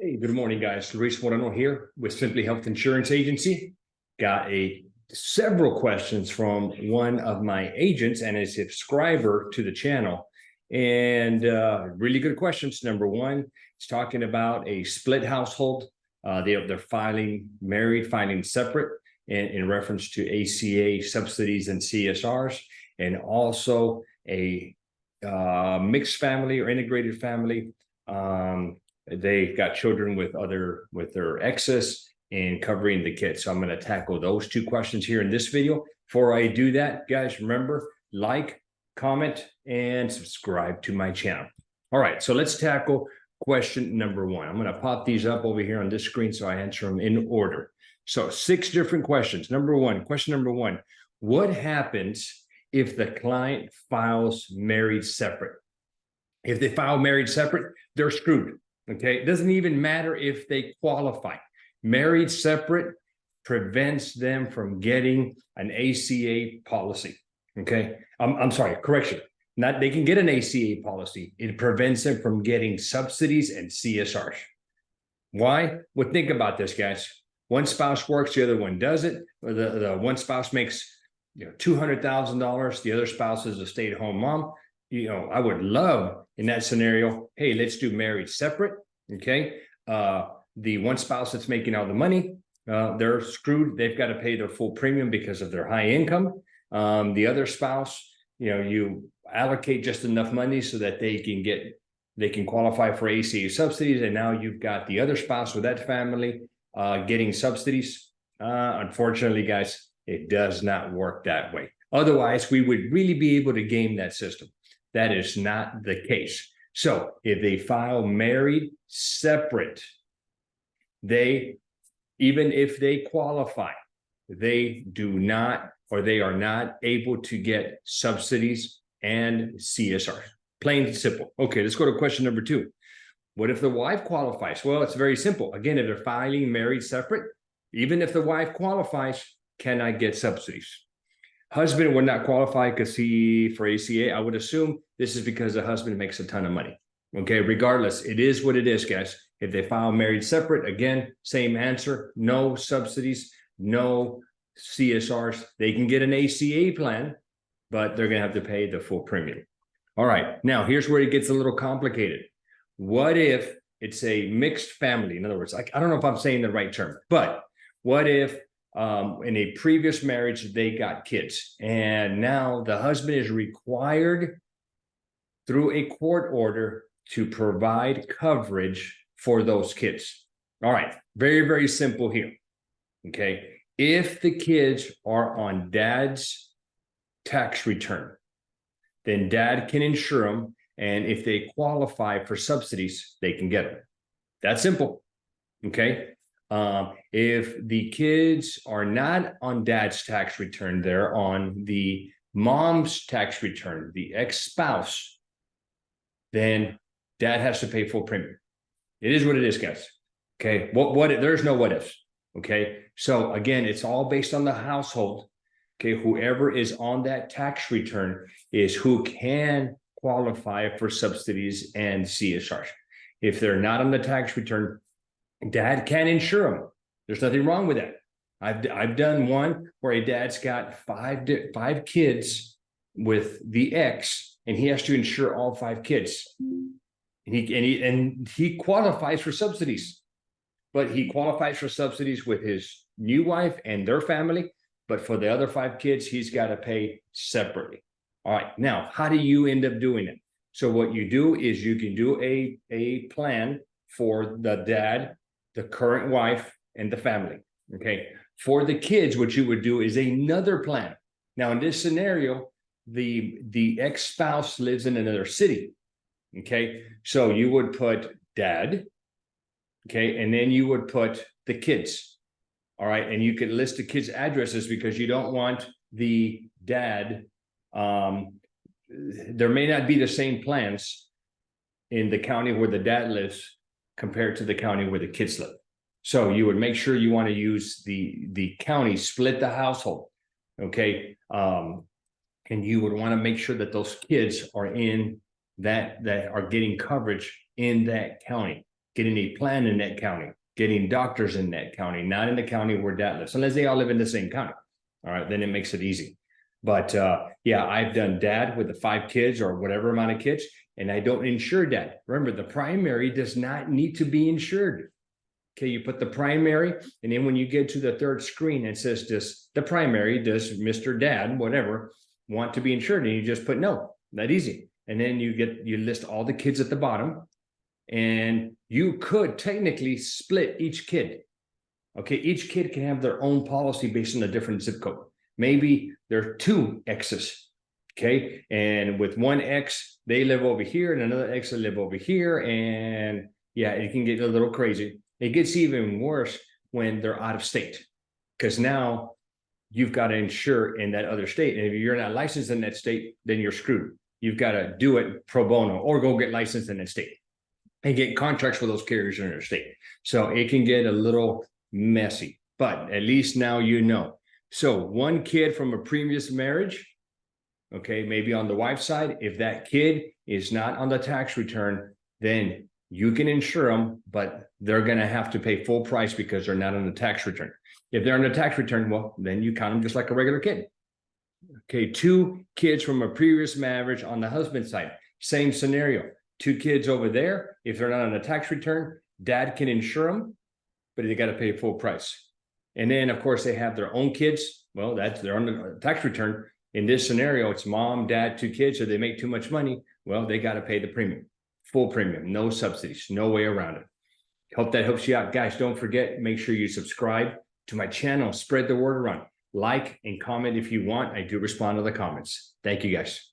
Hey, good morning, guys. Luis Moreno here with Simply Health Insurance Agency. Got several questions from one of my agents and a subscriber to the channel. And really good questions. Number one, it's talking about a split household. They're filing married, filing separate in reference to ACA subsidies and CSRs, and also a mixed family or integrated family. They got children with their exes and covering the kids. So I'm going to tackle those two questions here in this video. Before I do that, guys, remember, like, comment, and subscribe to my channel. All right, so let's tackle question number one. I'm going to pop these up over here on this screen so I answer them in order. So 6 different questions. Question number one, what happens if the client files married separate? If they file married separate, they're screwed. Okay, it doesn't even matter if they qualify. Married separate prevents them from getting an ACA policy. Okay, I'm sorry, correction. Not they can get an ACA policy. It prevents them from getting subsidies and CSRs. Why? Well, think about this, guys. One spouse works, the other one doesn't. Or the one spouse makes $200,000. The other spouse is a stay-at-home mom. I would love in that scenario, hey, let's do married separate. Okay. The one spouse that's making all the money, they're screwed. They've got to pay their full premium because of their high income. The other spouse, you allocate just enough money so that they can qualify for ACA subsidies. And now you've got the other spouse with that family getting subsidies. Unfortunately, guys, it does not work that way. Otherwise, we would really be able to game that system. That is not the case. So if they file married separate, even if they qualify, they do not, or they are not able to get subsidies and CSR. Plain and simple. Okay, let's go to question number 2. What if the wife qualifies? Well, it's very simple. Again, if they're filing married separate, even if the wife qualifies, cannot get subsidies. Husband would not qualify for ACA. I would assume this is because the husband makes a ton of money. Okay, regardless, it is what it is, guys. If they file married separate, again, same answer, no subsidies, no CSRs. They can get an ACA plan, but they're going to have to pay the full premium. All right, now here's where it gets a little complicated. What if it's a mixed family? In other words, I don't know if I'm saying the right term, but what if in a previous marriage, they got kids, and now the husband is required through a court order to provide coverage for those kids. All right, very, very simple here. Okay, if the kids are on dad's tax return, then dad can insure them, and if they qualify for subsidies, they can get them. That's simple. Okay. If the kids are not on dad's tax return, they're on the mom's tax return, the ex-spouse, then dad has to pay full premium. It is what it is, guys. Okay. There's no what ifs. Okay. So again, it's all based on the household. Okay. Whoever is on that tax return is who can qualify for subsidies and CSRs. If they're not on the tax return, dad can insure them. There's nothing wrong with that. I've done one where a dad's got five kids with the ex, and he has to insure all 5 kids. And he qualifies for subsidies, but he qualifies for subsidies with his new wife and their family. But for the other 5 kids, he's got to pay separately. All right. Now, how do you end up doing it? So what you do is you can do a plan for the dad, the current wife, and the family. Okay. For the kids, what you would do is another plan. Now, in this scenario, the ex-spouse lives in another city. Okay. So you would put dad. Okay. And then you would put the kids. All right. And you could list the kids' addresses because you don't want the dad. There may not be the same plans in the county where the dad lives compared to the county where the kids live. So you would make sure you want to use the county, split the household. Okay. And you would want to make sure that those kids are in that are getting coverage in that county. getting a plan in that county, getting doctors in that county, not in the county where dad lives, unless they all live in the same county. All right, then it makes it easy. But yeah, I've done dad with the 5 kids or whatever amount of kids, and I don't insure dad. Remember, the primary does not need to be insured. Okay, you put the primary, and then when you get to the third screen, it says, does the primary, does Mr. Dad, whatever, want to be insured? And you just put no, that easy. And then you list all the kids at the bottom, and you could technically split each kid. Okay, each kid can have their own policy based on a different zip code. Maybe there are 2 X's. Okay, and with one X, they live over here, and another X, they live over here. And yeah, it can get a little crazy. It gets even worse when they're out of state, because now you've got to insure in that other state. And if you're not licensed in that state, then you're screwed. You've got to do it pro bono or go get licensed in that state and get contracts with those carriers in their state. So it can get a little messy, but at least now you know. So 1 kid from a previous marriage, okay, maybe on the wife's side, if that kid is not on the tax return, then you can insure them, but they're going to have to pay full price because they're not on the tax return. If they're on the tax return, well, then you count them just like a regular kid. Okay, 2 kids from a previous marriage on the husband side, same scenario. 2 kids over there, if they're not on the tax return, dad can insure them, but they got to pay full price. And then, of course, they have their own kids. Well, they're on the tax return. In this scenario, it's mom, dad, 2 kids, so they make too much money. Well, they got to pay the premium, full premium, no subsidies, no way around it. Hope that helps you out. Guys, don't forget, make sure you subscribe to my channel. Spread the word around. Like and comment if you want. I do respond to the comments. Thank you, guys.